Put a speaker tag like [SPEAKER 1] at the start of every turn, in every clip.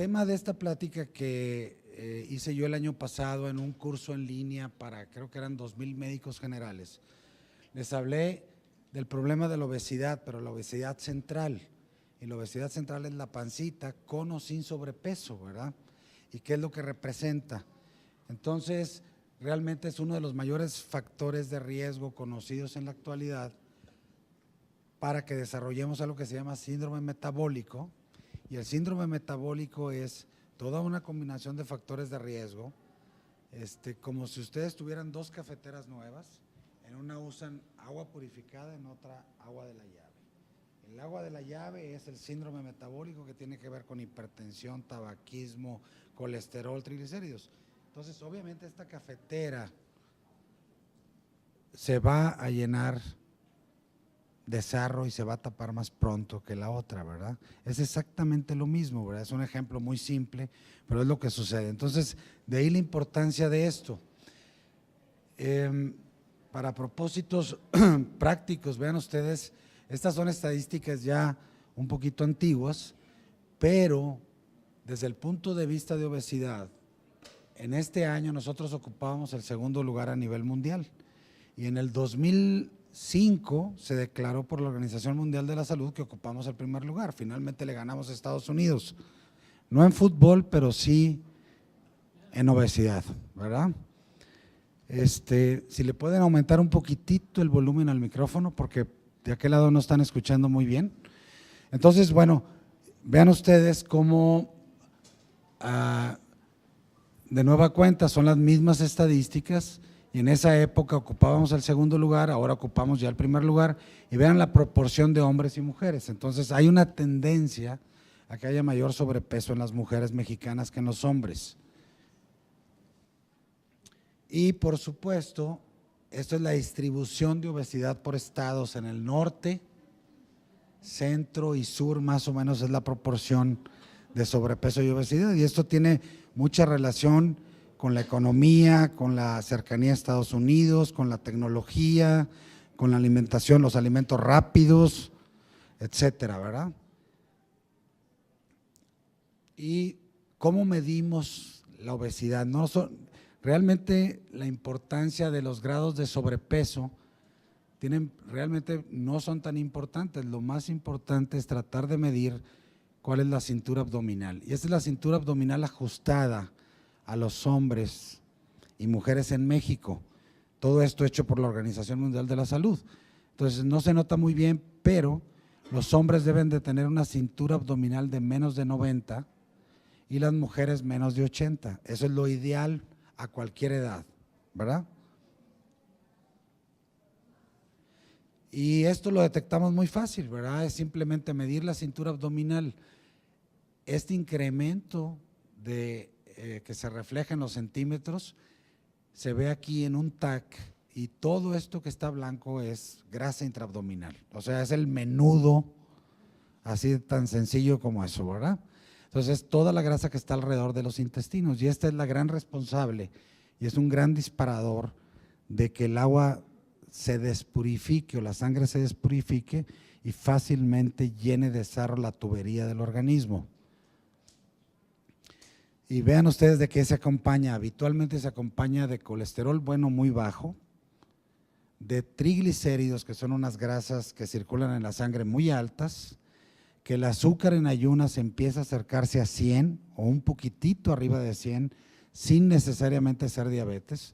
[SPEAKER 1] tema de esta plática que hice yo el año pasado en un curso en línea para, creo que eran 2,000 médicos generales, les hablé del problema de la obesidad, pero la obesidad central. Y la obesidad central es la pancita con o sin sobrepeso, ¿verdad? ¿Y qué es lo que representa? Entonces, realmente es uno de los mayores factores de riesgo conocidos en la actualidad para que desarrollemos algo que se llama síndrome metabólico. Y el síndrome metabólico es toda una combinación de factores de riesgo, como si ustedes tuvieran 2 cafeteras nuevas, en una usan agua purificada, en otra agua de la llave. El agua de la llave es el síndrome metabólico que tiene que ver con hipertensión, tabaquismo, colesterol, triglicéridos. Entonces, obviamente esta cafetera se va a llenar de sarro y se va a tapar más pronto que la otra, ¿verdad? Es exactamente lo mismo, ¿verdad? Es un ejemplo muy simple, pero es lo que sucede. Entonces, de ahí la importancia de esto. Para propósitos prácticos, vean ustedes, estas son estadísticas ya un poquito antiguas, pero desde el punto de vista de obesidad, en este año nosotros ocupábamos el 2º lugar a nivel mundial y en el 2005 se declaró por la Organización Mundial de la Salud que ocupamos el 1er lugar. Finalmente le ganamos a Estados Unidos, no en fútbol, pero sí en obesidad, ¿verdad? Si le pueden aumentar un poquitito el volumen al micrófono porque de aquel lado no están escuchando muy bien. Entonces, bueno, vean ustedes cómo de nueva cuenta son las mismas estadísticas y en esa época ocupábamos el 2º lugar, ahora ocupamos ya el 1er lugar y vean la proporción de hombres y mujeres. Entonces hay una tendencia a que haya mayor sobrepeso en las mujeres mexicanas que en los hombres. Y por supuesto, esto es la distribución de obesidad por estados. En el norte, centro y sur más o menos es la proporción de sobrepeso y obesidad, y esto tiene mucha relación con la economía, con la cercanía a Estados Unidos, con la tecnología, con la alimentación, los alimentos rápidos, etcétera, ¿verdad? ¿Y cómo medimos la obesidad? Realmente la importancia de los grados de sobrepeso realmente no son tan importantes. Lo más importante es tratar de medir cuál es la cintura abdominal. Y esta es la cintura abdominal ajustada a los hombres y mujeres en México. Todo esto hecho por la Organización Mundial de la Salud. Entonces no se nota muy bien, pero los hombres deben de tener una cintura abdominal de menos de 90 y las mujeres menos de 80. Eso es lo ideal a cualquier edad, ¿verdad? Y esto lo detectamos muy fácil, ¿verdad? Es simplemente medir la cintura abdominal. Este incremento que se refleja en los centímetros se ve aquí en un TAC y todo esto que está blanco es grasa intraabdominal, o sea, es el menudo, así tan sencillo como eso, ¿verdad? Entonces, toda la grasa que está alrededor de los intestinos, y esta es la gran responsable y es un gran disparador de que el agua se despurifique o la sangre se despurifique y fácilmente llene de sarro la tubería del organismo. Y vean ustedes de qué se acompaña. Habitualmente se acompaña de colesterol bueno muy bajo, de triglicéridos, que son unas grasas que circulan en la sangre muy altas, que el azúcar en ayunas empieza a acercarse a 100 o un poquitito arriba de 100 sin necesariamente ser diabetes.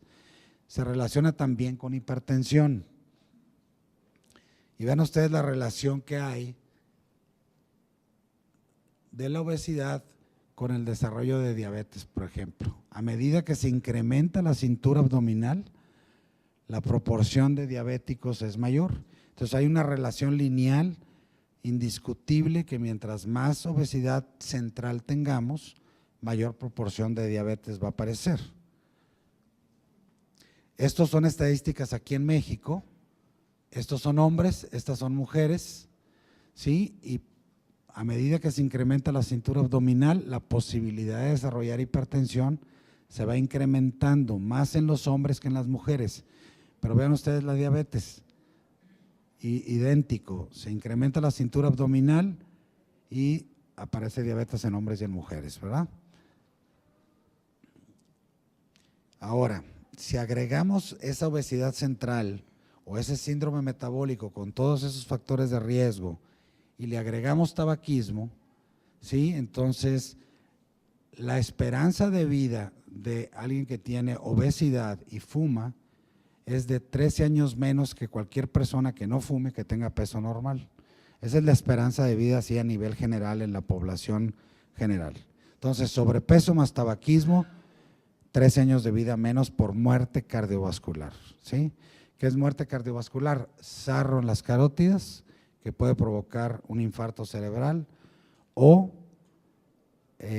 [SPEAKER 1] Se relaciona también con hipertensión. Y vean ustedes la relación que hay de la obesidad con el desarrollo de diabetes, por ejemplo. A medida que se incrementa la cintura abdominal, la proporción de diabéticos es mayor. Entonces hay una relación lineal indiscutible que mientras más obesidad central tengamos, mayor proporción de diabetes va a aparecer. Estos son estadísticas aquí en México, estos son hombres, estas son mujeres, ¿sí? Y a medida que se incrementa la cintura abdominal, la posibilidad de desarrollar hipertensión se va incrementando más en los hombres que en las mujeres. Pero vean ustedes la diabetes, idéntico, se incrementa la cintura abdominal y aparece diabetes en hombres y en mujeres, ¿verdad? Ahora, si agregamos esa obesidad central o ese síndrome metabólico con todos esos factores de riesgo y le agregamos tabaquismo, ¿sí? Entonces, la esperanza de vida de alguien que tiene obesidad y fuma es de 13 años menos que cualquier persona que no fume, que tenga peso normal. Esa es la esperanza de vida así a nivel general en la población general. Entonces, sobrepeso más tabaquismo, 13 años de vida menos por muerte cardiovascular, ¿sí? ¿Qué es muerte cardiovascular? Sarro en las carótidas, que puede provocar un infarto cerebral, o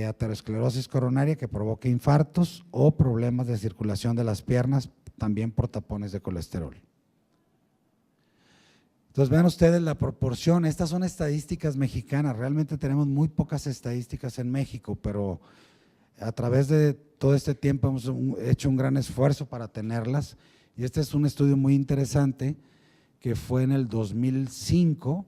[SPEAKER 1] aterosclerosis coronaria, que provoca infartos, o problemas de circulación de las piernas, también por tapones de colesterol. Entonces vean ustedes la proporción, estas son estadísticas mexicanas, realmente tenemos muy pocas estadísticas en México, pero a través de todo este tiempo hemos hecho un gran esfuerzo para tenerlas, y este es un estudio muy interesante que fue en el 2005,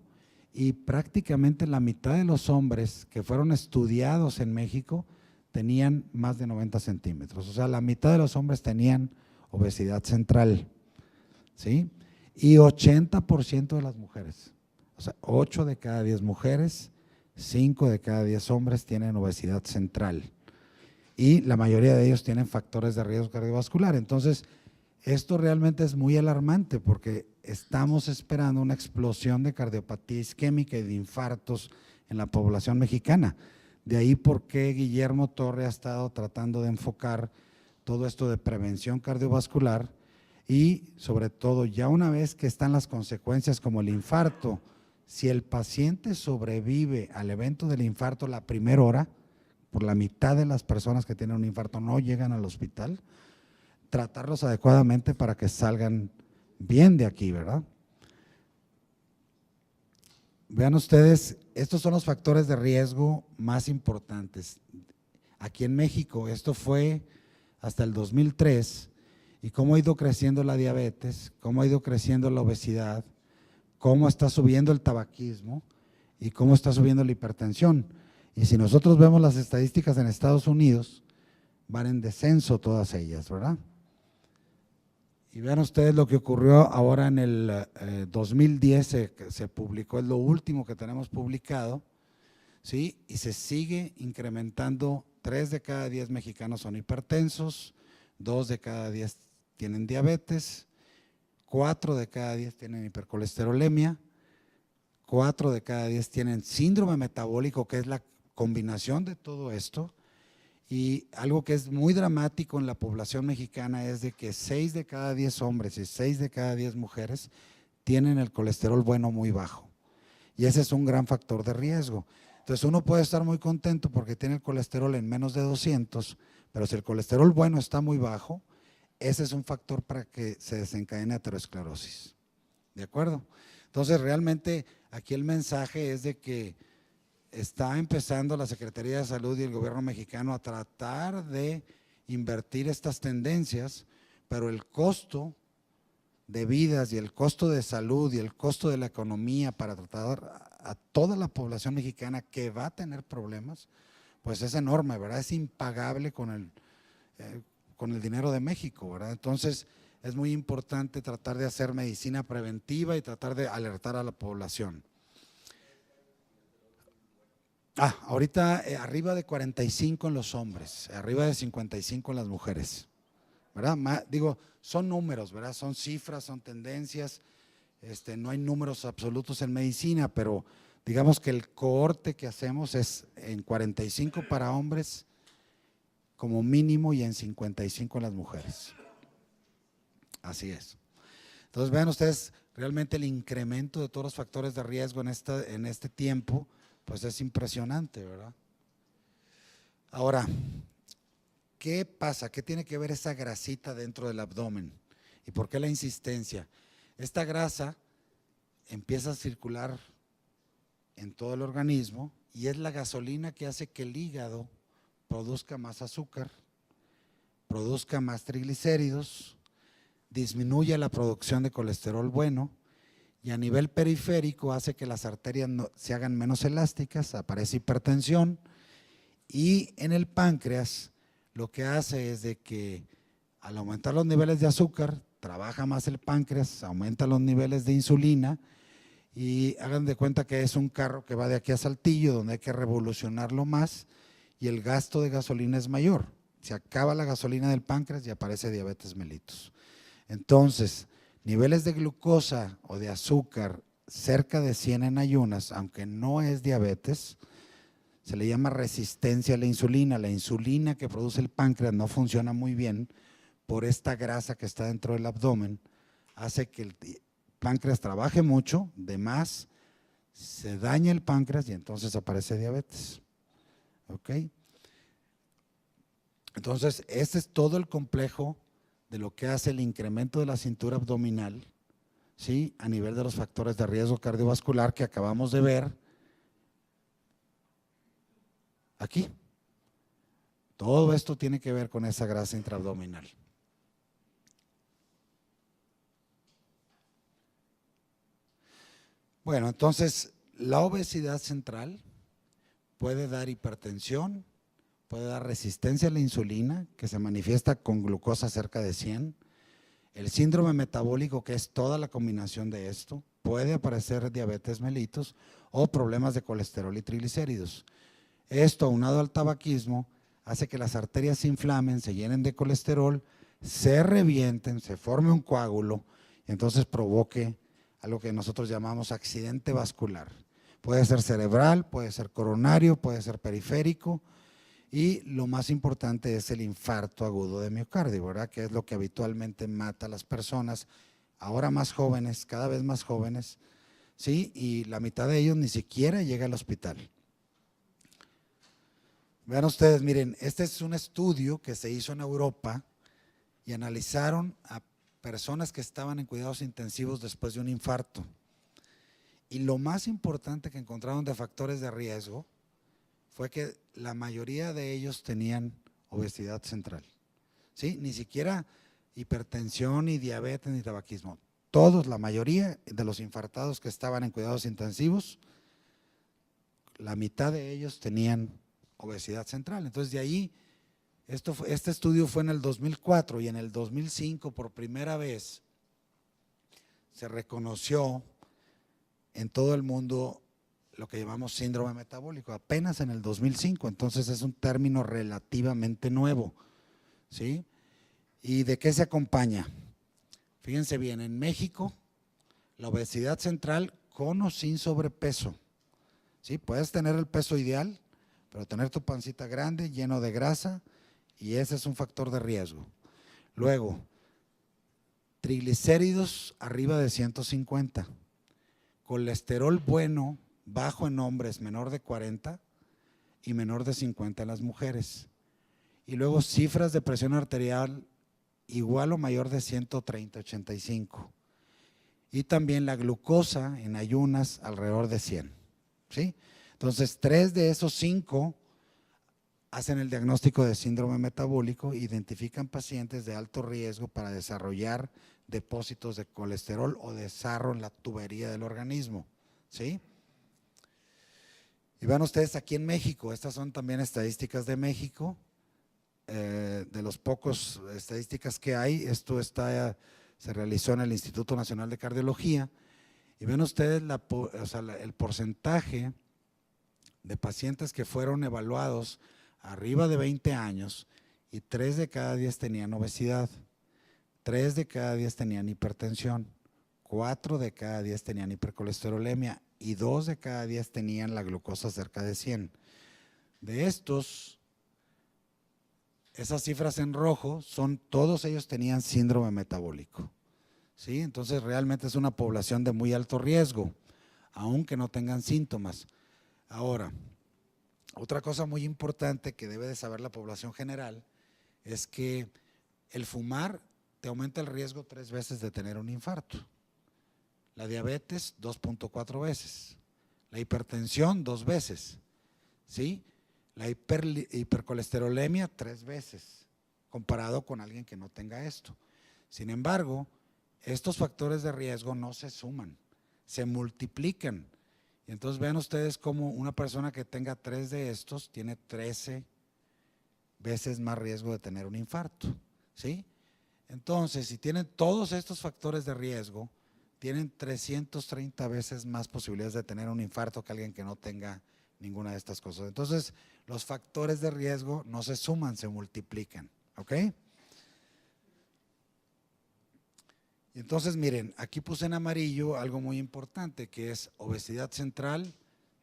[SPEAKER 1] y prácticamente la mitad de los hombres que fueron estudiados en México tenían más de 90 centímetros, o sea, la mitad de los hombres tenían obesidad central, ¿sí? Y 80% de las mujeres, o sea, 8 de cada 10 mujeres, 5 de cada 10 hombres tienen obesidad central, y la mayoría de ellos tienen factores de riesgo cardiovascular. Entonces, esto realmente es muy alarmante porque estamos esperando una explosión de cardiopatía isquémica y de infartos en la población mexicana. De ahí por qué Guillermo Torre ha estado tratando de enfocar todo esto de prevención cardiovascular y sobre todo ya una vez que están las consecuencias como el infarto, si el paciente sobrevive al evento del infarto la primera hora, por la mitad de las personas que tienen un infarto no llegan al hospital, tratarlos adecuadamente para que salgan bien de aquí, ¿verdad? Vean ustedes, estos son los factores de riesgo más importantes. Aquí en México, esto fue hasta el 2003, y cómo ha ido creciendo la diabetes, cómo ha ido creciendo la obesidad, cómo está subiendo el tabaquismo y cómo está subiendo la hipertensión. Y si nosotros vemos las estadísticas en Estados Unidos, van en descenso todas ellas, ¿verdad? Y vean ustedes lo que ocurrió ahora en el 2010, se publicó, es lo último que tenemos publicado, ¿sí? Y se sigue incrementando, 3 de cada 10 mexicanos son hipertensos, 2 de cada 10 tienen diabetes, 4 de cada 10 tienen hipercolesterolemia, 4 de cada 10 tienen síndrome metabólico, que es la combinación de todo esto. Y algo que es muy dramático en la población mexicana es de que 6 de cada 10 hombres y 6 de cada 10 mujeres tienen el colesterol bueno muy bajo. Y ese es un gran factor de riesgo. Entonces uno puede estar muy contento porque tiene el colesterol en menos de 200, pero si el colesterol bueno está muy bajo, ese es un factor para que se desencadene aterosclerosis. ¿De acuerdo? Entonces realmente aquí el mensaje es de que está empezando la Secretaría de Salud y el gobierno mexicano a tratar de invertir estas tendencias, pero el costo de vidas y el costo de salud y el costo de la economía para tratar a toda la población mexicana que va a tener problemas, pues es enorme, ¿verdad? Es impagable con el dinero de México, ¿verdad? Entonces es muy importante tratar de hacer medicina preventiva y tratar de alertar a la población. Ahorita arriba de 45 en los hombres, arriba de 55 en las mujeres, ¿verdad? Digo, son números, ¿verdad? Son cifras, son tendencias, no hay números absolutos en medicina, pero digamos que el cohorte que hacemos es en 45 para hombres como mínimo y en 55 en las mujeres. Así es. Entonces vean ustedes realmente el incremento de todos los factores de riesgo en este tiempo, pues es impresionante, ¿verdad? Ahora, ¿qué pasa? ¿Qué tiene que ver esa grasita dentro del abdomen? ¿Y por qué la insistencia? Esta grasa empieza a circular en todo el organismo y es la gasolina que hace que el hígado produzca más azúcar, produzca más triglicéridos, disminuya la producción de colesterol bueno, y a nivel periférico hace que las arterias se hagan menos elásticas, aparece hipertensión, y en el páncreas lo que hace es de que al aumentar los niveles de azúcar, trabaja más el páncreas, aumenta los niveles de insulina, y hagan de cuenta que es un carro que va de aquí a Saltillo, donde hay que revolucionarlo más y el gasto de gasolina es mayor. Se acaba la gasolina del páncreas y aparece diabetes mellitus. Entonces, niveles de glucosa o de azúcar cerca de 100 en ayunas, aunque no es diabetes, se le llama resistencia a la insulina. La insulina que produce el páncreas no funciona muy bien por esta grasa que está dentro del abdomen, hace que el páncreas trabaje mucho, de más, se daña el páncreas y entonces aparece diabetes. ¿Ok? Entonces, este es todo el complejo de lo que hace el incremento de la cintura abdominal, ¿sí? A nivel de los factores de riesgo cardiovascular que acabamos de ver aquí. Todo esto tiene que ver con esa grasa intraabdominal. Bueno, entonces la obesidad central puede dar hipertensión, puede dar resistencia a la insulina, que se manifiesta con glucosa cerca de 100, el síndrome metabólico, que es toda la combinación de esto, puede aparecer diabetes mellitus o problemas de colesterol y triglicéridos. Esto, aunado al tabaquismo, hace que las arterias se inflamen, se llenen de colesterol, se revienten, se forme un coágulo y entonces provoque algo que nosotros llamamos accidente vascular. Puede ser cerebral, puede ser coronario, puede ser periférico y lo más importante es el infarto agudo de miocardio, ¿verdad? Que es lo que habitualmente mata a las personas, ahora más jóvenes, cada vez más jóvenes, ¿sí? Y la mitad de ellos ni siquiera llega al hospital. Vean ustedes, miren, este es un estudio que se hizo en Europa y analizaron a personas que estaban en cuidados intensivos después de un infarto. Y lo más importante que encontraron de factores de riesgo fue que la mayoría de ellos tenían obesidad central, ¿sí? Ni siquiera hipertensión, ni diabetes, ni tabaquismo. Todos, la mayoría de los infartados que estaban en cuidados intensivos, la mitad de ellos tenían obesidad central. Entonces, de ahí, este estudio fue en el 2004 y en el 2005 por primera vez se reconoció en todo el mundo lo que llamamos síndrome metabólico, apenas en el 2005, entonces es un término relativamente nuevo, ¿sí? ¿Y de qué se acompaña? Fíjense bien, en México, la obesidad central con o sin sobrepeso, ¿sí? Puedes tener el peso ideal, pero tener tu pancita grande, lleno de grasa, y ese es un factor de riesgo. Luego, triglicéridos arriba de 150, colesterol bueno, bajo en hombres, menor de 40 y menor de 50 en las mujeres. Y luego cifras de presión arterial igual o mayor de 130, 85. Y también la glucosa en ayunas alrededor de 100. ¿Sí? Entonces, 3 de esos 5 hacen el diagnóstico de síndrome metabólico, identifican pacientes de alto riesgo para desarrollar depósitos de colesterol o de sarro en la tubería del organismo. ¿Sí? Y vean ustedes aquí en México, estas son también estadísticas de México, de los pocos estadísticas que hay, esto se realizó en el Instituto Nacional de Cardiología, y ven ustedes el porcentaje de pacientes que fueron evaluados arriba de 20 años y 3 de cada 10 tenían obesidad, 3 de cada 10 tenían hipertensión, 4 de cada 10 tenían hipercolesterolemia y 2 de cada 10 tenían la glucosa cerca de 100. De estos, esas cifras en rojo todos ellos tenían síndrome metabólico, ¿sí? Entonces realmente es una población de muy alto riesgo, aunque no tengan síntomas. Ahora, otra cosa muy importante que debe de saber la población general es que el fumar te aumenta el riesgo 3 veces de tener un infarto. La diabetes 2.4 veces, la hipertensión 2 veces, ¿sí? La hipercolesterolemia 3 veces, comparado con alguien que no tenga esto. Sin embargo, estos factores de riesgo no se suman, se multiplican. Y entonces vean ustedes cómo una persona que tenga 3 de estos tiene 13 veces más riesgo de tener un infarto, ¿sí? Entonces, si tienen todos estos factores de riesgo, tienen 330 veces más posibilidades de tener un infarto que alguien que no tenga ninguna de estas cosas. Entonces, los factores de riesgo no se suman, se multiplican, ¿ok? Y entonces, miren, aquí puse en amarillo algo muy importante, que es obesidad central,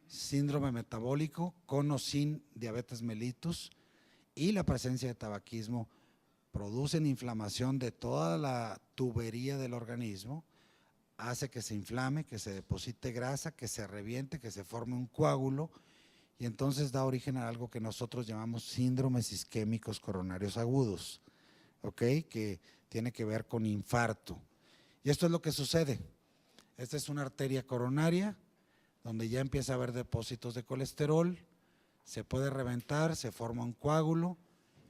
[SPEAKER 1] síndrome metabólico, con o sin diabetes mellitus, y la presencia de tabaquismo producen inflamación de toda la tubería del organismo, hace que se inflame, que se deposite grasa, que se reviente, que se forme un coágulo, y entonces da origen a algo que nosotros llamamos síndromes isquémicos coronarios agudos, ¿ok? Que tiene que ver con infarto. Y esto es lo que sucede. Esta es una arteria coronaria donde ya empieza a haber depósitos de colesterol, se puede reventar, se forma un coágulo,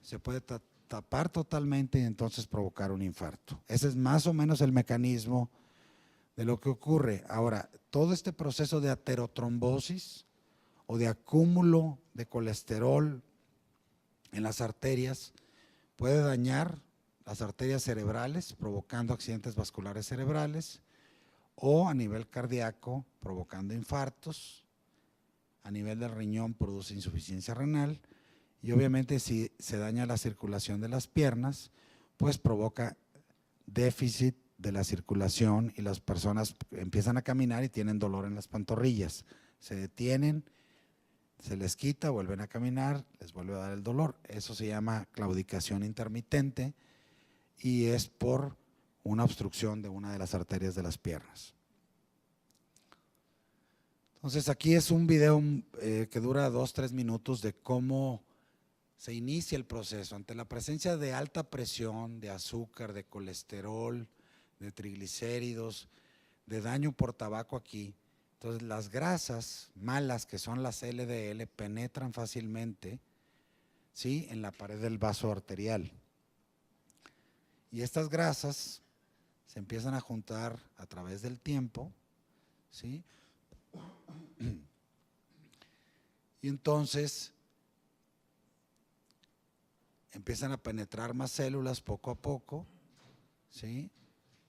[SPEAKER 1] se puede tapar totalmente y entonces provocar un infarto. Ese es más o menos el mecanismo de lo que ocurre. Ahora, todo este proceso de aterotrombosis o de acúmulo de colesterol en las arterias puede dañar las arterias cerebrales, provocando accidentes vasculares cerebrales, o a nivel cardíaco, provocando infartos. A nivel del riñón produce insuficiencia renal, y obviamente si se daña la circulación de las piernas, pues provoca déficit de la circulación y las personas empiezan a caminar y tienen dolor en las pantorrillas. Se detienen, se les quita, vuelven a caminar, les vuelve a dar el dolor. Eso se llama claudicación intermitente y es por una obstrucción de una de las arterias de las piernas. Entonces aquí es un video que dura 2-3 minutos de cómo se inicia el proceso ante la presencia de alta presión, de azúcar, de colesterol, de triglicéridos, de daño por tabaco aquí. Entonces las grasas malas, que son las LDL, penetran fácilmente, ¿sí?, en la pared del vaso arterial. Y estas grasas se empiezan a juntar a través del tiempo, ¿sí? Y entonces empiezan a penetrar más células poco a poco, ¿sí?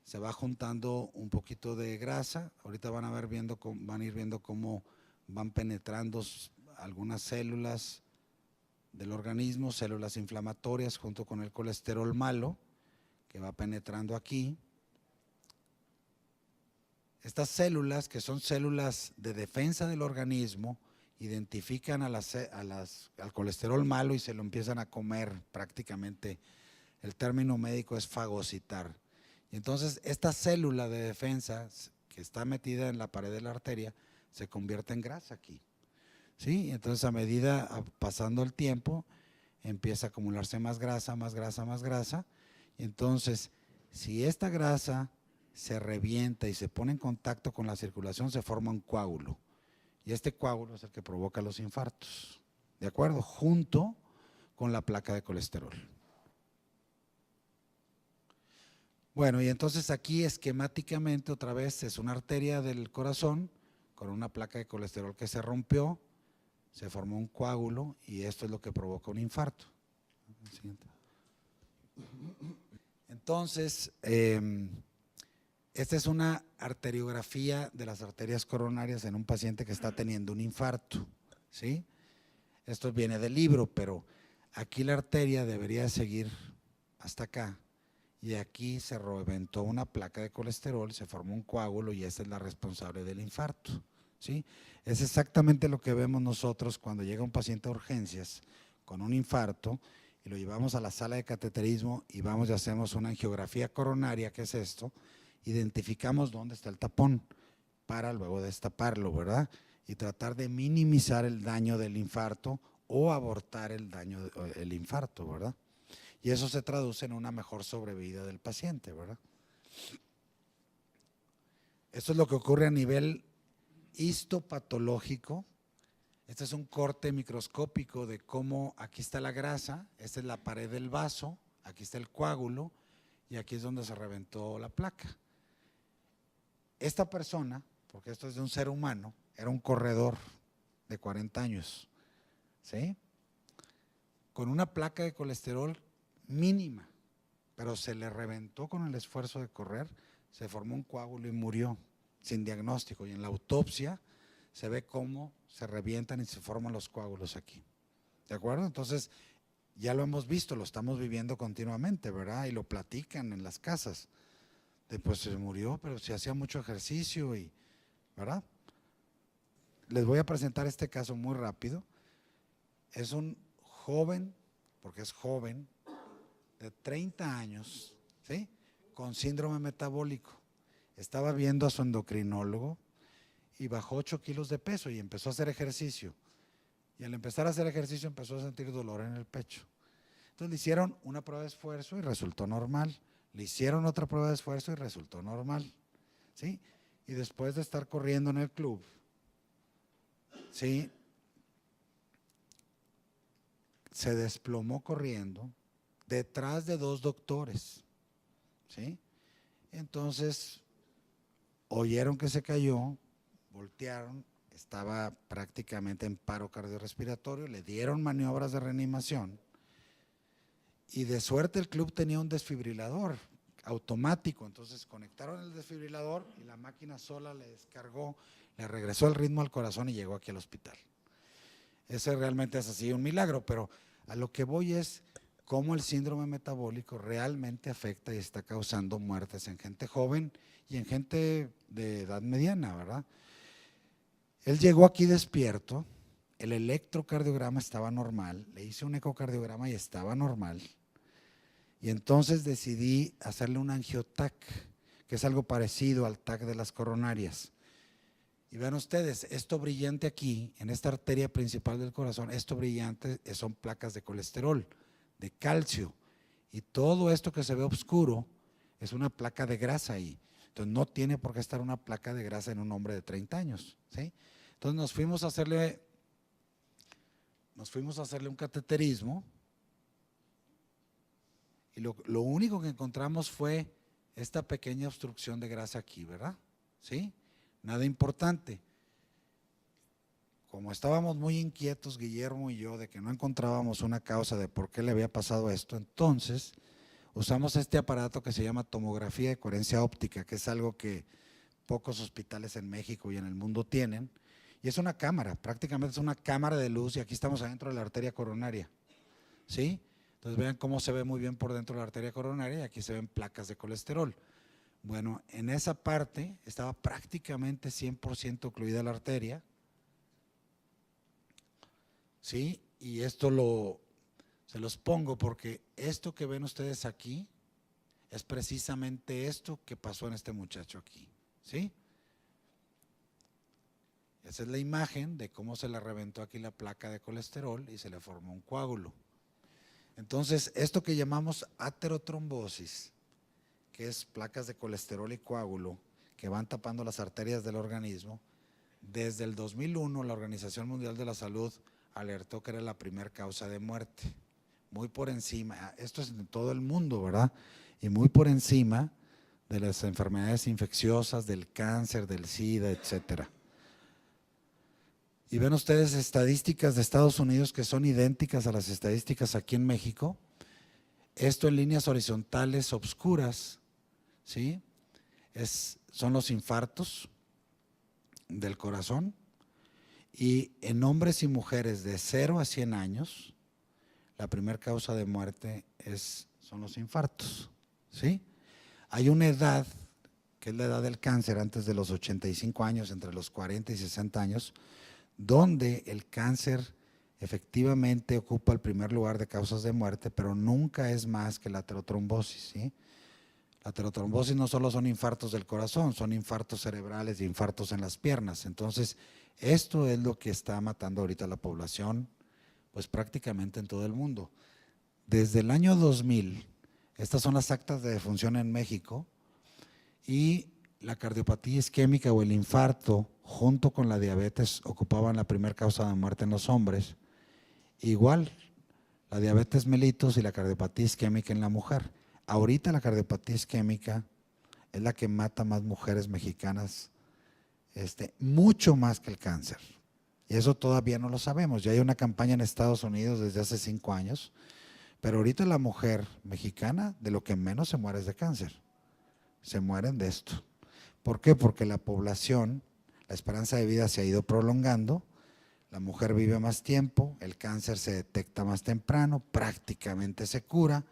[SPEAKER 1] Se va juntando un poquito de grasa. Ahorita van a ir viendo cómo van penetrando algunas células del organismo, células inflamatorias junto con el colesterol malo que va penetrando aquí. Estas células, que son células de defensa del organismo, identifican al colesterol malo y se lo empiezan a comer prácticamente. El término médico es fagocitar. Y entonces esta célula de defensa que está metida en la pared de la arteria se convierte en grasa aquí, ¿sí? Y entonces a medida pasando el tiempo empieza a acumularse más grasa, más grasa, más grasa. Y entonces si esta grasa se revienta y se pone en contacto con la circulación, se forma un coágulo. Y este coágulo es el que provoca los infartos, ¿de acuerdo? Junto con la placa de colesterol. Bueno, y entonces aquí esquemáticamente otra vez es una arteria del corazón con una placa de colesterol que se rompió, se formó un coágulo y esto es lo que provoca un infarto. Entonces, esta es una arteriografía de las arterias coronarias en un paciente que está teniendo un infarto, ¿sí? Esto viene del libro, pero aquí la arteria debería seguir hasta acá y aquí se reventó una placa de colesterol, se formó un coágulo y esta es la responsable del infarto, ¿sí? Es exactamente lo que vemos nosotros cuando llega un paciente a urgencias con un infarto y lo llevamos a la sala de cateterismo y vamos y hacemos una angiografía coronaria, que es esto. Identificamos dónde está el tapón para luego destaparlo, ¿verdad? Y tratar de minimizar el daño del infarto o abortar el infarto, ¿verdad? Y eso se traduce en una mejor sobrevida del paciente, ¿verdad? Esto es lo que ocurre a nivel histopatológico. Este es un corte microscópico de cómo aquí está la grasa, esta es la pared del vaso, aquí está el coágulo y aquí es donde se reventó la placa. Esta persona porque esto es de un ser humano, era un corredor de 40 años, ¿sí? Con una placa de colesterol mínima, pero se le reventó con el esfuerzo de correr, se formó un coágulo y murió sin diagnóstico. Y en la autopsia se ve cómo se revientan y se forman los coágulos aquí. ¿De acuerdo? Entonces, ya lo hemos visto, lo estamos viviendo continuamente, ¿verdad? Y lo platican en las casas. Pues se murió, pero se hacía mucho ejercicio y, ¿verdad? Les voy a presentar este caso muy rápido. Es un joven, porque es joven, de 30 años, ¿sí? Con síndrome metabólico. Estaba viendo a su endocrinólogo y bajó 8 kilos de peso y empezó a hacer ejercicio. Y al empezar a hacer ejercicio empezó a sentir dolor en el pecho. Entonces le hicieron una prueba de esfuerzo y resultó normal. Le hicieron otra prueba de esfuerzo y resultó normal, ¿sí? Y después de estar corriendo en el club, ¿sí? Se desplomó corriendo detrás de 2 doctores, ¿sí? Entonces, oyeron que se cayó, voltearon, estaba prácticamente en paro cardiorrespiratorio, le dieron maniobras de reanimación y de suerte el club tenía un desfibrilador automático, entonces conectaron el desfibrilador y la máquina sola le descargó, le regresó el ritmo al corazón y llegó aquí al hospital. Ese realmente es así un milagro, pero a lo que voy es cómo el síndrome metabólico realmente afecta y está causando muertes en gente joven y en gente de edad mediana, ¿verdad? Él llegó aquí despierto, el electrocardiograma estaba normal, le hice un ecocardiograma y estaba normal. Y entonces decidí hacerle un angiotac, que es algo parecido al TAC de las coronarias. Y vean ustedes, esto brillante aquí, en esta arteria principal del corazón, esto brillante son placas de colesterol, de calcio. Y todo esto que se ve oscuro es una placa de grasa ahí. Entonces no tiene por qué estar una placa de grasa en un hombre de 30 años, ¿sí? Entonces nos fuimos a hacerle un cateterismo y lo único que encontramos fue esta pequeña obstrucción de grasa aquí, ¿verdad? ¿Sí? Nada importante. Como estábamos muy inquietos, Guillermo y yo, de que no encontrábamos una causa de por qué le había pasado esto, entonces usamos este aparato que se llama tomografía de coherencia óptica, que es algo que pocos hospitales en México y en el mundo tienen, y es una cámara, prácticamente es una cámara de luz, y aquí estamos adentro de la arteria coronaria, ¿sí? Entonces vean cómo se ve muy bien por dentro de la arteria coronaria, y aquí se ven placas de colesterol. Bueno, en esa parte estaba prácticamente 100% ocluida la arteria, ¿sí? Y esto se los pongo porque esto que ven ustedes aquí es precisamente esto que pasó en este muchacho aquí, ¿sí? Esa es la imagen de cómo se le reventó aquí la placa de colesterol y se le formó un coágulo. Entonces, esto que llamamos aterotrombosis, que es placas de colesterol y coágulo que van tapando las arterias del organismo, desde el 2001 la Organización Mundial de la Salud alertó que era la primera causa de muerte, muy por encima, esto es en todo el mundo, ¿verdad? Y muy por encima de las enfermedades infecciosas, del cáncer, del SIDA, etcétera. Y ven ustedes estadísticas de Estados Unidos que son idénticas a las estadísticas aquí en México. Esto en líneas horizontales obscuras, ¿sí? Son los infartos del corazón, y en hombres y mujeres de 0 a 100 años, la primera causa de muerte son los infartos, ¿sí? Hay una edad, que es la edad del cáncer, antes de los 85 años, entre los 40 y 60 años, donde el cáncer efectivamente ocupa el primer lugar de causas de muerte, pero nunca es más que la aterotrombosis, ¿sí? La aterotrombosis no solo son infartos del corazón, son infartos cerebrales y infartos en las piernas. Entonces, esto es lo que está matando ahorita a la población, pues prácticamente en todo el mundo. Desde el año 2000, estas son las actas de defunción en México, y la cardiopatía isquémica o el infarto junto con la diabetes ocupaban la primera causa de muerte en los hombres. Igual, la diabetes mellitus y la cardiopatía isquémica en la mujer. Ahorita la cardiopatía isquémica es la que mata más mujeres mexicanas mucho más que el cáncer. Y eso todavía no lo sabemos. Ya hay una campaña en Estados Unidos desde hace 5 años, pero ahorita la mujer mexicana de lo que menos se muere es de cáncer. Se mueren de esto. ¿Por qué? Porque la población, la esperanza de vida se ha ido prolongando, la mujer vive más tiempo, el cáncer se detecta más temprano, prácticamente se cura.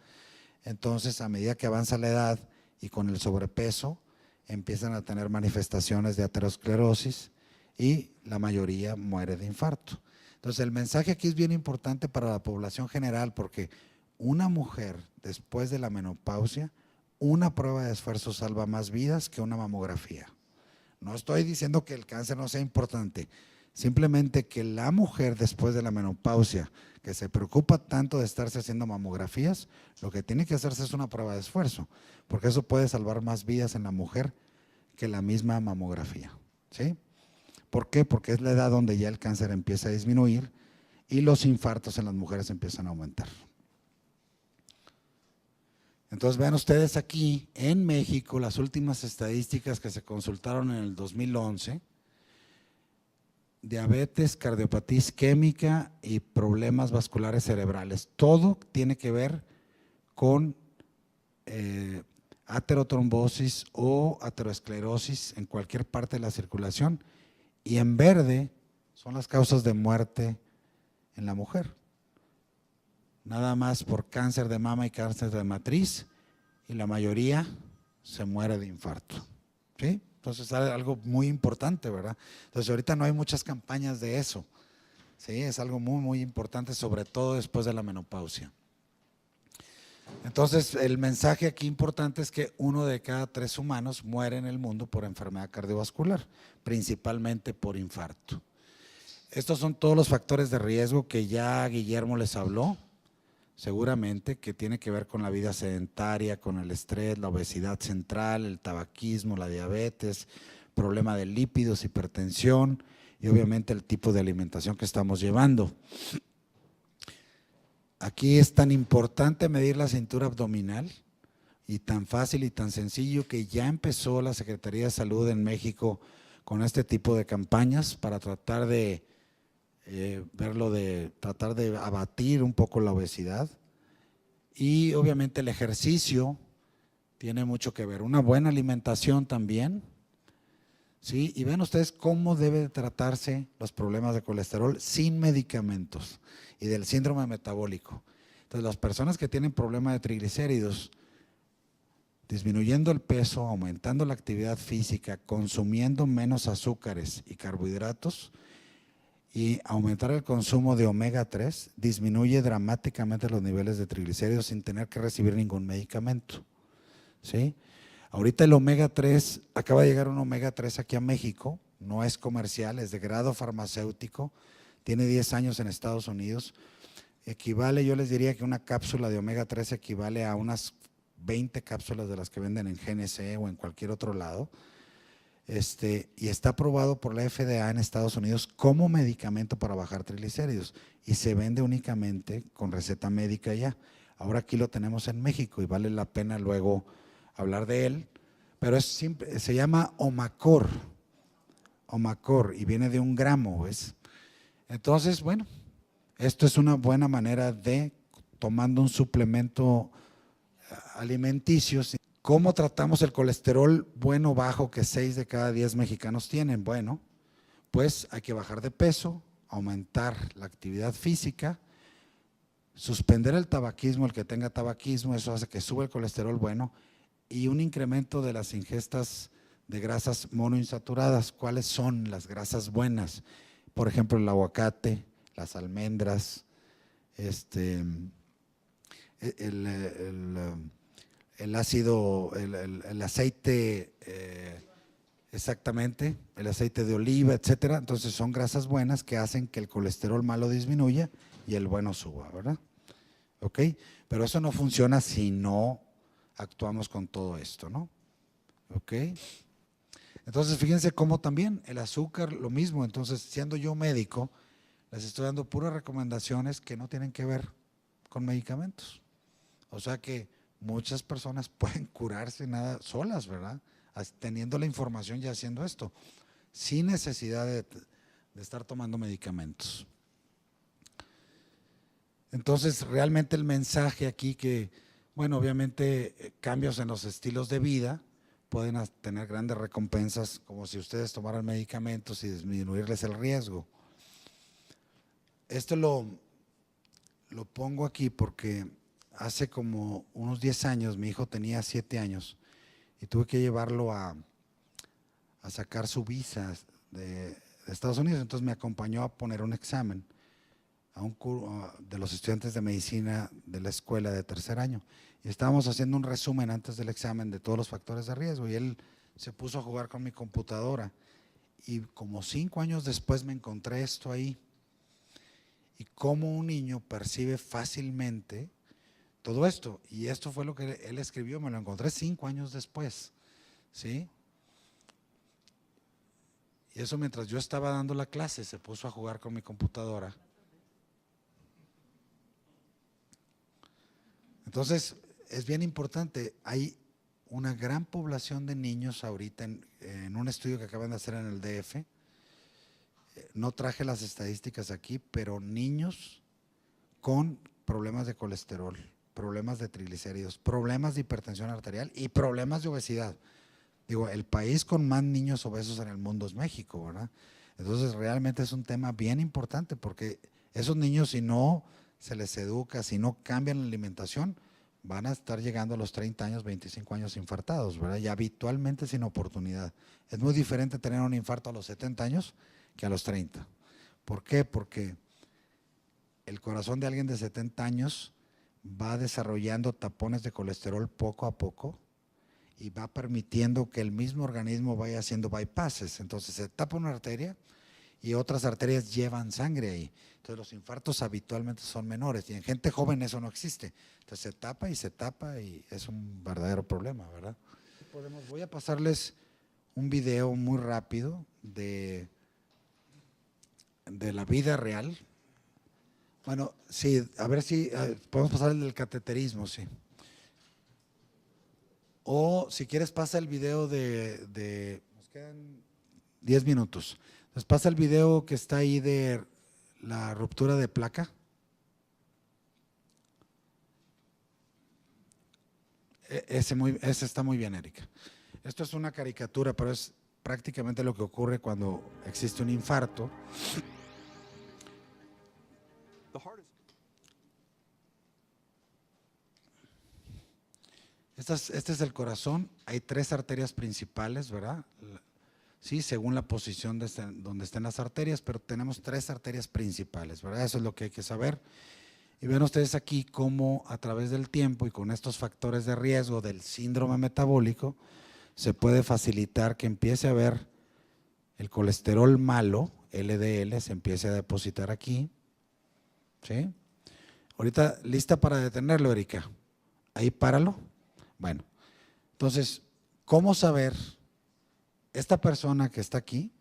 [SPEAKER 1] Entonces, a medida que avanza la edad y con el sobrepeso, empiezan a tener manifestaciones de aterosclerosis y la mayoría muere de infarto. Entonces, el mensaje aquí es bien importante para la población general, porque una mujer después de la menopausia, una prueba de esfuerzo salva más vidas que una mamografía. No estoy diciendo que el cáncer no sea importante, simplemente que la mujer después de la menopausia, que se preocupa tanto de estarse haciendo mamografías, lo que tiene que hacerse es una prueba de esfuerzo, porque eso puede salvar más vidas en la mujer que la misma mamografía, ¿sí? ¿Por qué? Porque es la edad donde ya el cáncer empieza a disminuir y los infartos en las mujeres empiezan a aumentar. Entonces vean ustedes aquí en México las últimas estadísticas que se consultaron en el 2011, diabetes, cardiopatía isquémica y problemas vasculares cerebrales. Todo tiene que ver con aterotrombosis o aterosclerosis en cualquier parte de la circulación, y en verde son las causas de muerte en la mujer. Nada más por cáncer de mama y cáncer de matriz, y la mayoría se muere de infarto, ¿sí? Entonces es algo muy importante, ¿verdad? Entonces ahorita no hay muchas campañas de eso, ¿sí? Es algo muy, muy importante, sobre todo después de la menopausia. Entonces el mensaje aquí importante es que 1 de cada 3 humanos muere en el mundo por enfermedad cardiovascular, principalmente por infarto. Estos son todos los factores de riesgo que ya Guillermo les habló, seguramente, que tiene que ver con la vida sedentaria, con el estrés, la obesidad central, el tabaquismo, la diabetes, problema de lípidos, hipertensión y obviamente el tipo de alimentación que estamos llevando. Aquí es tan importante medir la cintura abdominal y tan fácil y tan sencillo que ya empezó la Secretaría de Salud en México con este tipo de campañas para tratar de tratar de abatir un poco la obesidad. Y obviamente el ejercicio tiene mucho que ver, una buena alimentación también, ¿sí? Y ven ustedes cómo debe tratarse los problemas de colesterol sin medicamentos y del síndrome metabólico. Entonces las personas que tienen problema de triglicéridos, disminuyendo el peso, aumentando la actividad física, consumiendo menos azúcares y carbohidratos, y aumentar el consumo de omega 3 disminuye dramáticamente los niveles de triglicéridos sin tener que recibir ningún medicamento, ¿sí? Ahorita el omega 3, acaba de llegar un omega 3 aquí a México, no es comercial, es de grado farmacéutico, tiene 10 años en Estados Unidos, equivale, yo les diría que una cápsula de omega 3 equivale a unas 20 cápsulas de las que venden en GNC o en cualquier otro lado. Y está aprobado por la FDA en Estados Unidos como medicamento para bajar triglicéridos y se vende únicamente con receta médica ya. Ahora aquí lo tenemos en México y vale la pena luego hablar de él, pero se llama Omacor, y viene de 1 gramo, ¿ves? Entonces, bueno, esto es una buena manera de, tomando un suplemento alimenticio. ¿Cómo tratamos el colesterol bueno o bajo que 6 de cada 10 mexicanos tienen? Bueno, pues hay que bajar de peso, aumentar la actividad física, suspender el tabaquismo, el que tenga tabaquismo, eso hace que suba el colesterol bueno, y un incremento de las ingestas de grasas monoinsaturadas. ¿Cuáles son las grasas buenas? Por ejemplo, el aguacate, las almendras, el ácido, el aceite, exactamente, el aceite de oliva, etcétera. Entonces son grasas buenas que hacen que el colesterol malo disminuya y el bueno suba, ¿verdad? ¿Ok? Pero eso no funciona si no actuamos con todo esto, ¿no? ¿Ok? Entonces fíjense cómo también el azúcar, lo mismo. Entonces, siendo yo médico, les estoy dando puras recomendaciones que no tienen que ver con medicamentos. O sea que muchas personas pueden curarse nada solas, ¿verdad? Teniendo la información y haciendo esto. sin necesidad de estar tomando medicamentos. Entonces, realmente el mensaje aquí que, bueno, obviamente cambios en los estilos de vida pueden tener grandes recompensas, como si ustedes tomaran medicamentos y disminuirles el riesgo. Esto lo pongo aquí porque hace como unos 10 años, mi hijo tenía 7 años y tuve que llevarlo a sacar su visa de Estados Unidos, entonces me acompañó a poner un examen a un de los estudiantes de medicina de la escuela de tercer año y estábamos haciendo un resumen antes del examen de todos los factores de riesgo y él se puso a jugar con mi computadora y como 5 años después me encontré esto ahí y cómo un niño percibe fácilmente todo esto, y esto fue lo que él escribió, me lo encontré 5 años después, ¿sí? Y eso mientras yo estaba dando la clase, se puso a jugar con mi computadora. Entonces, es bien importante, hay una gran población de niños ahorita en un estudio que acaban de hacer en el DF, no traje las estadísticas aquí, pero niños con problemas de colesterol, problemas de triglicéridos, problemas de hipertensión arterial y problemas de obesidad. Digo, el país con más niños obesos en el mundo es México, ¿verdad? Entonces realmente es un tema bien importante porque esos niños, si no se les educa, si no cambian la alimentación, van a estar llegando a los 30 años, 25 años infartados, ¿verdad? Y habitualmente sin oportunidad. Es muy diferente tener un infarto a los 70 años que a los 30. ¿Por qué? Porque el corazón de alguien de 70 años va desarrollando tapones de colesterol poco a poco y va permitiendo que el mismo organismo vaya haciendo bypasses. Entonces se tapa una arteria y otras arterias llevan sangre ahí. Entonces los infartos habitualmente son menores y en gente joven eso no existe. Entonces se tapa y es un verdadero problema, ¿verdad? Voy a pasarles un video muy rápido de la vida real. Bueno, sí, a ver si podemos pasar el del cateterismo, sí. O si quieres pasa el video nos quedan 10 minutos. Entonces pasa el video que está ahí de la ruptura de placa. Ese está muy bien, Erika. Esto es una caricatura, pero es prácticamente lo que ocurre cuando existe un infarto. Este es el corazón, hay 3 arterias principales, ¿verdad? Sí, según la posición donde estén las arterias, pero tenemos 3 arterias principales, ¿verdad? Eso es lo que hay que saber. Y ven ustedes aquí cómo a través del tiempo y con estos factores de riesgo del síndrome metabólico, se puede facilitar que empiece a haber el colesterol malo, LDL, se empiece a depositar aquí, ¿sí? Ahorita, ¿lista para detenerlo, Erika? Ahí páralo. Bueno, entonces, ¿cómo saber? Esta persona que está aquí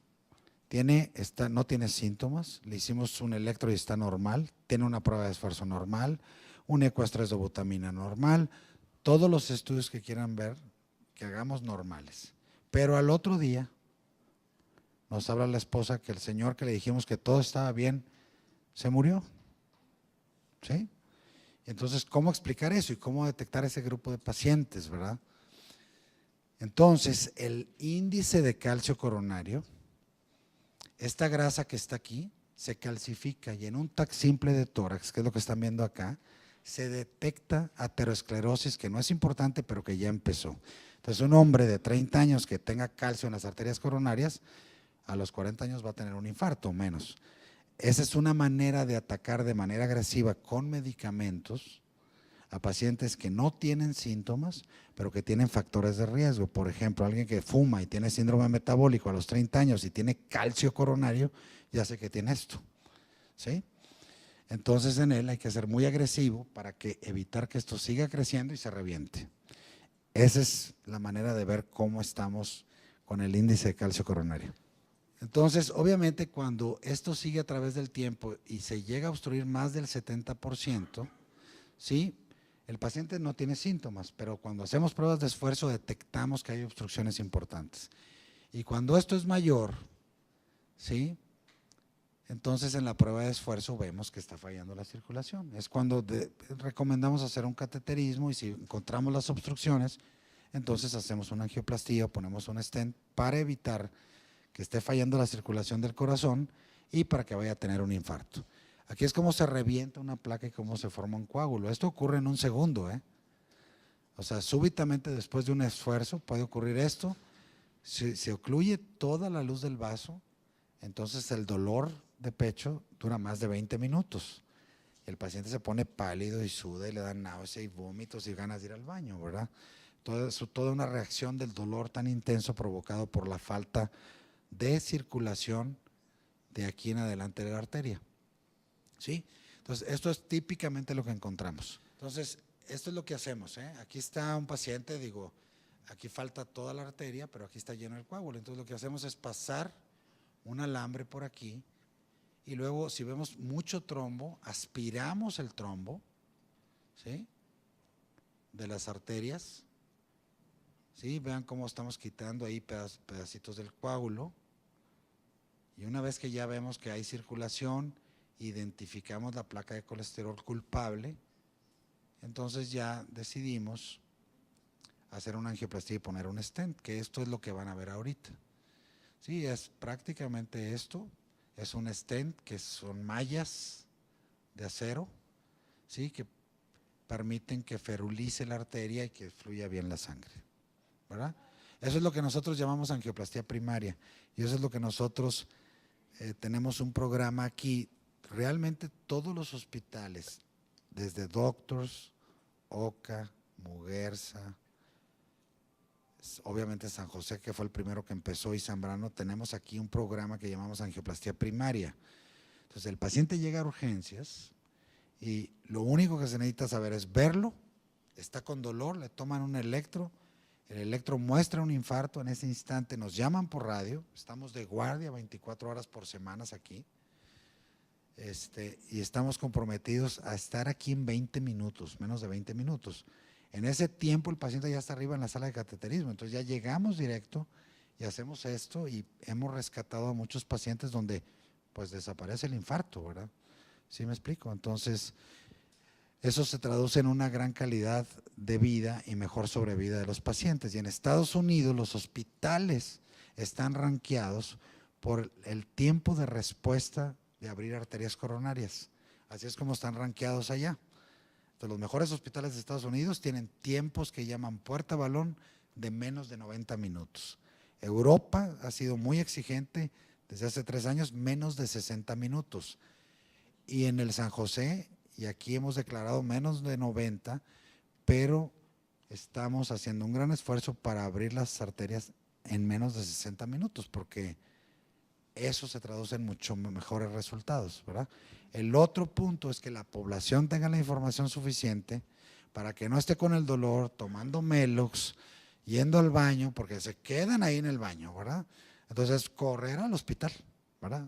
[SPEAKER 1] no tiene síntomas, le hicimos un electro y está normal, tiene una prueba de esfuerzo normal, un ecoestrés de butamina normal, todos los estudios que quieran ver, que hagamos normales. Pero al otro día nos habla la esposa que el señor que le dijimos que todo estaba bien, se murió. ¿Sí? Entonces, ¿cómo explicar eso y cómo detectar ese grupo de pacientes, verdad? Entonces, el índice de calcio coronario, esta grasa que está aquí, se calcifica y en un TAC simple de tórax, que es lo que están viendo acá, se detecta aterosclerosis, que no es importante, pero que ya empezó. Entonces, un hombre de 30 años que tenga calcio en las arterias coronarias, a los 40 años va a tener un infarto o menos. Esa es una manera de atacar de manera agresiva con medicamentos a pacientes que no tienen síntomas, pero que tienen factores de riesgo. Por ejemplo, alguien que fuma y tiene síndrome metabólico a los 30 años y tiene calcio coronario, ya sé que tiene esto, ¿sí? Entonces en él hay que ser muy agresivo para evitar que esto siga creciendo y se reviente. Esa es la manera de ver cómo estamos con el índice de calcio coronario. Entonces, obviamente, cuando esto sigue a través del tiempo y se llega a obstruir más del 70%, ¿sí? El paciente no tiene síntomas, pero cuando hacemos pruebas de esfuerzo detectamos que hay obstrucciones importantes. Y cuando esto es mayor, ¿sí? Entonces en la prueba de esfuerzo vemos que está fallando la circulación. Es cuando recomendamos hacer un cateterismo y si encontramos las obstrucciones, entonces hacemos una angioplastía o ponemos un stent para evitar que esté fallando la circulación del corazón y para que vaya a tener un infarto. Aquí es como se revienta una placa y cómo se forma un coágulo. Esto ocurre en un segundo, ¿eh? O sea, súbitamente después de un esfuerzo puede ocurrir esto, se ocluye toda la luz del vaso, entonces el dolor de pecho dura más de 20 minutos. El paciente se pone pálido y suda y le dan náusea y vómitos y ganas de ir al baño, ¿verdad? Toda una reacción del dolor tan intenso provocado por la falta de circulación de aquí en adelante de la arteria, ¿sí? Entonces, esto es típicamente lo que encontramos. Entonces, esto es lo que hacemos, ¿eh? Aquí está un paciente, digo, aquí falta toda la arteria, pero aquí está lleno el coágulo. Entonces, lo que hacemos es pasar un alambre por aquí y luego, si vemos mucho trombo, aspiramos el trombo, ¿sí?, de las arterias, ¿sí? Vean cómo estamos quitando ahí pedacitos del coágulo. Y una vez que ya vemos que hay circulación, identificamos la placa de colesterol culpable, entonces ya decidimos hacer una angioplastía y poner un stent, que esto es lo que van a ver ahorita. Sí, es prácticamente esto, es un stent que son mallas de acero, ¿sí?, que permiten que ferulice la arteria y que fluya bien la sangre, ¿verdad? Eso es lo que nosotros llamamos angioplastía primaria y eso es lo que nosotros tenemos un programa aquí. Realmente todos los hospitales, desde Doctors, Oca, Muguerza, obviamente San José, que fue el primero que empezó, y Zambrano, tenemos aquí un programa que llamamos angioplastía primaria. Entonces el paciente llega a urgencias y lo único que se necesita saber es verlo, está con dolor, le toman un electro, el electro muestra un infarto, en ese instante nos llaman por radio, estamos de guardia 24 horas por semana aquí, y estamos comprometidos a estar aquí en 20 minutos, menos de 20 minutos. En ese tiempo el paciente ya está arriba en la sala de cateterismo, entonces ya llegamos directo y hacemos esto y hemos rescatado a muchos pacientes donde pues desaparece el infarto, ¿verdad? ¿Sí me explico? Entonces eso se traduce en una gran calidad de vida y mejor sobrevida de los pacientes. Y en Estados Unidos los hospitales están rankeados por el tiempo de respuesta de abrir arterias coronarias. Así es como están rankeados allá. Entonces, los mejores hospitales de Estados Unidos tienen tiempos que llaman puerta balón de menos de 90 minutos. Europa ha sido muy exigente desde hace 3 años, menos de 60 minutos. Y en el San José, y aquí hemos declarado menos de 90, pero estamos haciendo un gran esfuerzo para abrir las arterias en menos de 60 minutos, porque eso se traduce en mucho mejores resultados, ¿verdad? El otro punto es que la población tenga la información suficiente para que no esté con el dolor, tomando Melox, yendo al baño, porque se quedan ahí en el baño, ¿verdad? Entonces, correr al hospital, ¿verdad?